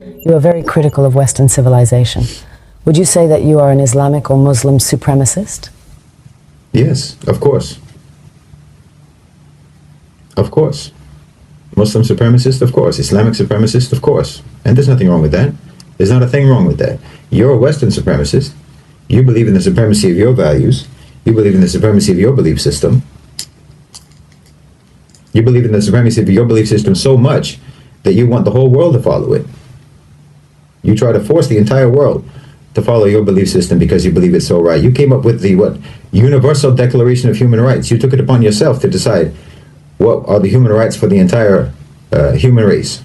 You are very critical of Western civilization. Would you say that you are an Islamic or Muslim supremacist? Yes, of course. Of course. Muslim supremacist, of course. Islamic supremacist, of course. And there's nothing wrong with that. There's not a thing wrong with that. You're a Western supremacist. You believe in the supremacy of your values. You believe in the supremacy of your belief system. You believe in the supremacy of your belief system so much that you want the whole world to follow it. You try to force the entire world to follow your belief system because you believe it's so right. You came up with the Universal Declaration of Human Rights. You took it upon yourself to decide what are the human rights for the entire human race.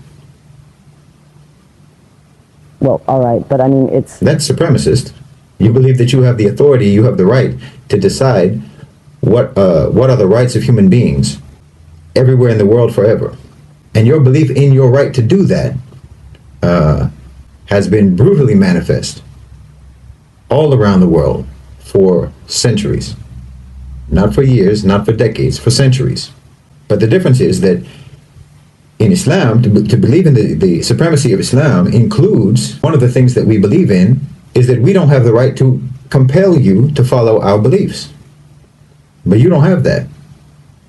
Well, all right, but I mean, That's supremacist. You believe that you have the authority, you have the right to decide what are the rights of human beings everywhere in the world forever. And your belief in your right to do that has been brutally manifest all around the world for centuries. Not for years, not for decades, for centuries. But the difference is that in Islam, to believe in the supremacy of Islam includes, one of the things that we believe in is that we don't have the right to compel you to follow our beliefs. But you don't have that.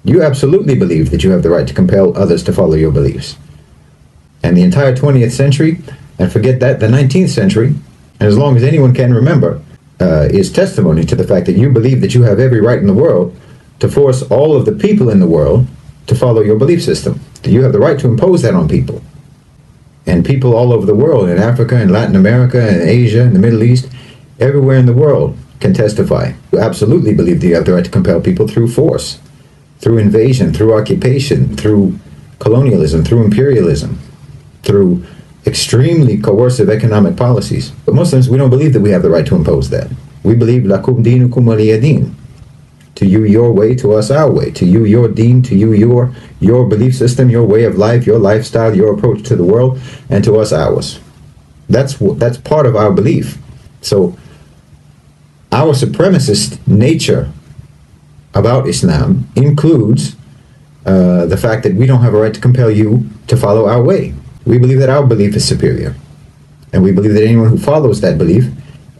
You absolutely believe that you have the right to compel others to follow your beliefs. And the entire 20th century, and forget that, the 19th century, and as long as anyone can remember, is testimony to the fact that you believe that you have every right in the world to force all of the people in the world to follow your belief system. That you have the right to impose that on people. And people all over the world, in Africa, in Latin America, in Asia, in the Middle East, everywhere in the world can testify. You absolutely believe that you have the right to compel people through force, through invasion, through occupation, through colonialism, through imperialism, through extremely coercive economic policies. But Muslims, we don't believe that we have the right to impose that. We believe lakum dinukum waliya din. To you your way, to us our way. To you your deen, to you your belief system, your way of life, your lifestyle, your approach to the world, and to us ours. That's part of our belief. So our supremacist nature about Islam includes the fact that we don't have a right to compel you to follow our way. We believe that our belief is superior. And we believe that anyone who follows that belief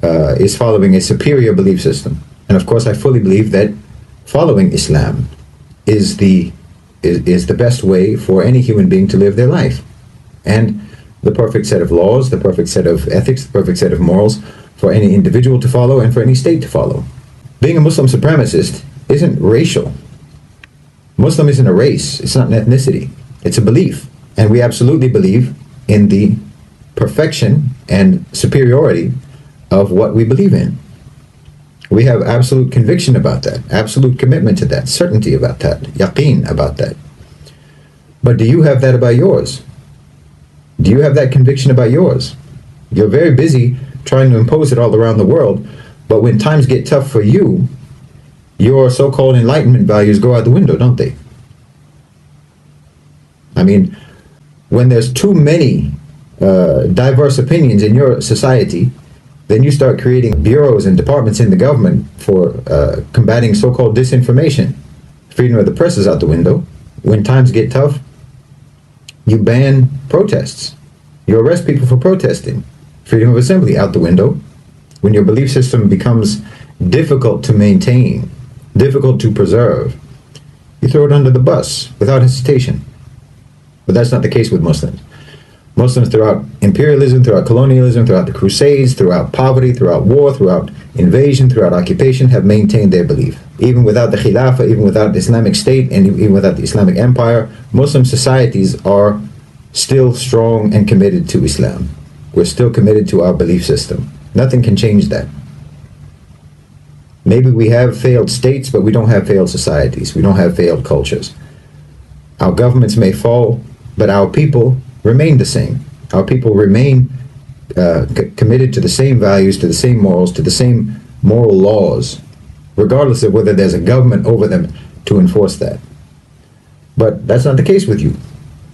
is following a superior belief system. And of course I fully believe that following Islam is the best way for any human being to live their life. And the perfect set of laws, the perfect set of ethics, the perfect set of morals for any individual to follow and for any state to follow. Being a Muslim supremacist isn't racial. Muslim isn't a race, it's not an ethnicity, it's a belief. And we absolutely believe in the perfection and superiority of what we believe in. We have absolute conviction about that, absolute commitment to that, certainty about that, yaqeen about that. But do you have that about yours? Do you have that conviction about yours? You're very busy trying to impose it all around the world, but when times get tough for you, your so-called enlightenment values go out the window, don't they? I mean, when there's too many diverse opinions in your society, then you start creating bureaus and departments in the government for combating so-called disinformation. Freedom of the press is out the window. When times get tough, you ban protests. You arrest people for protesting. Freedom of assembly out the window. When your belief system becomes difficult to maintain, difficult to preserve, you throw it under the bus without hesitation. But that's not the case with Muslims. Muslims throughout imperialism, throughout colonialism, throughout the Crusades, throughout poverty, throughout war, throughout invasion, throughout occupation, have maintained their belief. Even without the Khilafah, even without the Islamic State, and even without the Islamic Empire, Muslim societies are still strong and committed to Islam. We're still committed to our belief system. Nothing can change that. Maybe we have failed states, but we don't have failed societies. We don't have failed cultures. Our governments may fall, but our people remain the same. Our people remain committed to the same values, to the same morals, to the same moral laws, regardless of whether there's a government over them to enforce that. But that's not the case with you.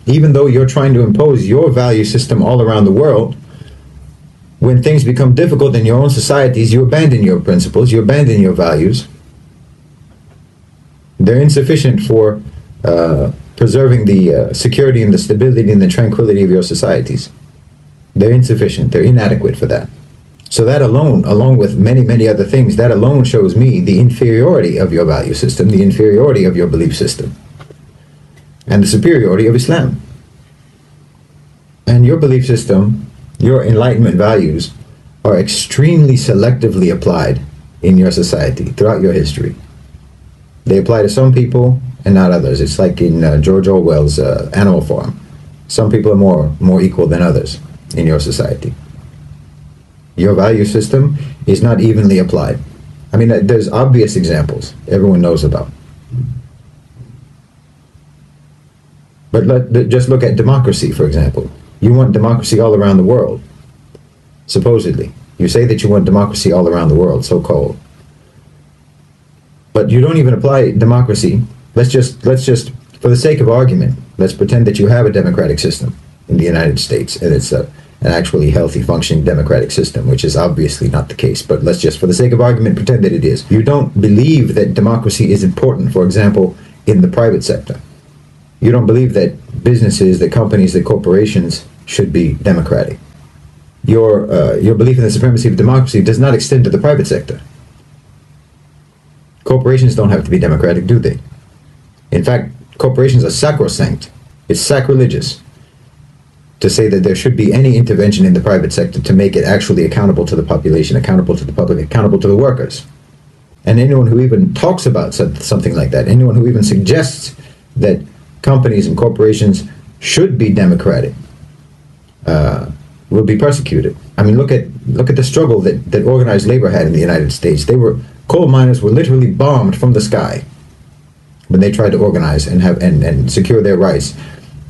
Even though you're trying to impose your value system all around the world, when things become difficult in your own societies, you abandon your principles, you abandon your values. They're insufficient for preserving the security and the stability and the tranquility of your societies. They're insufficient. They're inadequate for that. So that alone, along with many, many other things, that alone shows me the inferiority of your value system, the inferiority of your belief system, and the superiority of Islam. And your belief system, your enlightenment values, are extremely selectively applied in your society throughout your history. They apply to some people and not others. It's like in George Orwell's Animal Farm. Some people are more equal than others in your society. Your value system is not evenly applied. I mean, there's obvious examples everyone knows about. But just look at democracy, for example. You want democracy all around the world, supposedly. You say that you want democracy all around the world, so-called. But you don't even apply democracy. Let's just, for the sake of argument, let's pretend that you have a democratic system in the United States, and it's an actually healthy, functioning democratic system, which is obviously not the case. But let's just, for the sake of argument, pretend that it is. You don't believe that democracy is important, for example, in the private sector. You don't believe that businesses, that companies, that corporations should be democratic. Your belief in the supremacy of democracy does not extend to the private sector. Corporations don't have to be democratic, do they? In fact, corporations are sacrosanct. It's sacrilegious to say that there should be any intervention in the private sector to make it actually accountable to the population, accountable to the public, accountable to the workers. And anyone who even talks about something like that, anyone who even suggests that companies and corporations should be democratic, will be persecuted. I mean, look at the struggle that organized labor had in the United States. Coal miners were literally bombed from the sky when they tried to organize and secure their rights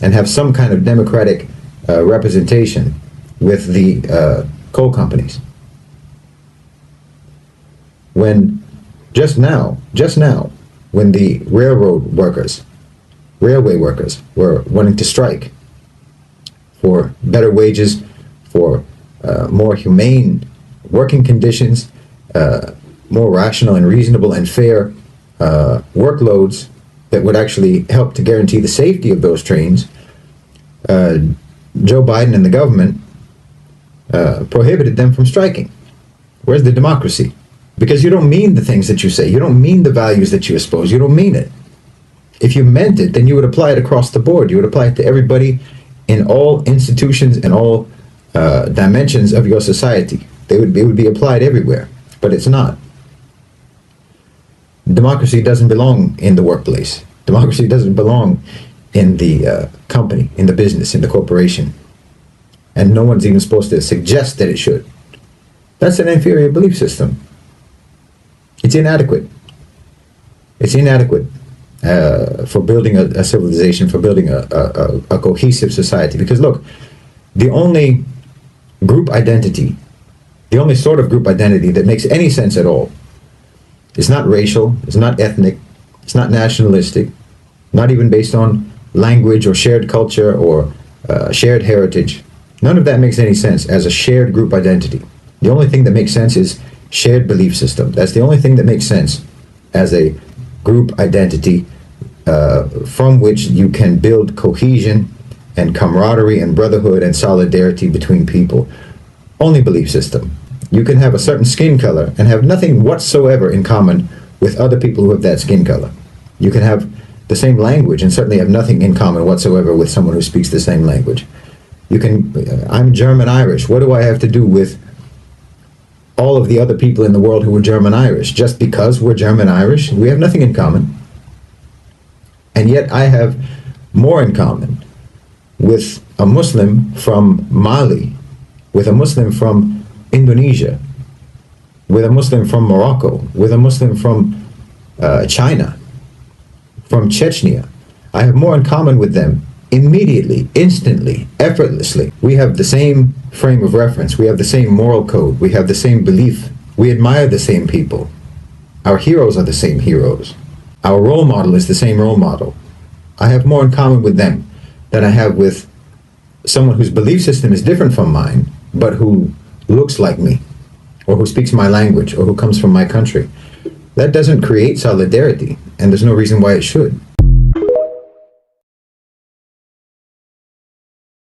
and have some kind of democratic representation with the coal companies. When just now, when the railway workers were wanting to strike for better wages, for more humane working conditions, more rational and reasonable and fair workloads that would actually help to guarantee the safety of those trains, Joe Biden and the government prohibited them from striking. Where's the democracy? Because you don't mean the things that you say. You don't mean the values that you espouse. You don't mean it. If you meant it, then you would apply it across the board. You would apply it to everybody in all institutions and all dimensions of your society. It would be applied everywhere, but it's not. Democracy doesn't belong in the workplace. Democracy doesn't belong in the company, in the business, in the corporation. And no one's even supposed to suggest that it should. That's an inferior belief system. It's inadequate. It's inadequate for building a civilization, for building a cohesive society. Because look, the only group identity, the only sort of group identity that makes any sense at all, it's not racial, it's not ethnic, it's not nationalistic, not even based on language or shared culture or shared heritage. None of that makes any sense as a shared group identity. The only thing that makes sense is shared belief system. That's the only thing that makes sense as a group identity from which you can build cohesion and camaraderie and brotherhood and solidarity between people. Only belief system. You can have a certain skin color and have nothing whatsoever in common with other people who have that skin color. You can have the same language and certainly have nothing in common whatsoever with someone who speaks the same language. You can, I'm German Irish. What do I have to do with all of the other people in the world who are German Irish? Just because we're German Irish, we have nothing in common. And yet I have more in common with a Muslim from Mali, with a Muslim from Indonesia, with a Muslim from Morocco, with a Muslim from China, from Chechnya. I have more in common with them immediately, instantly, effortlessly. We have the same frame of reference. We have the same moral code. We have the same belief. We admire the same people. Our heroes are the same heroes. Our role model is the same role model. I have more in common with them than I have with someone whose belief system is different from mine, but who looks like me, or who speaks my language, or who comes from my country. That doesn't create solidarity, and there's no reason why it should.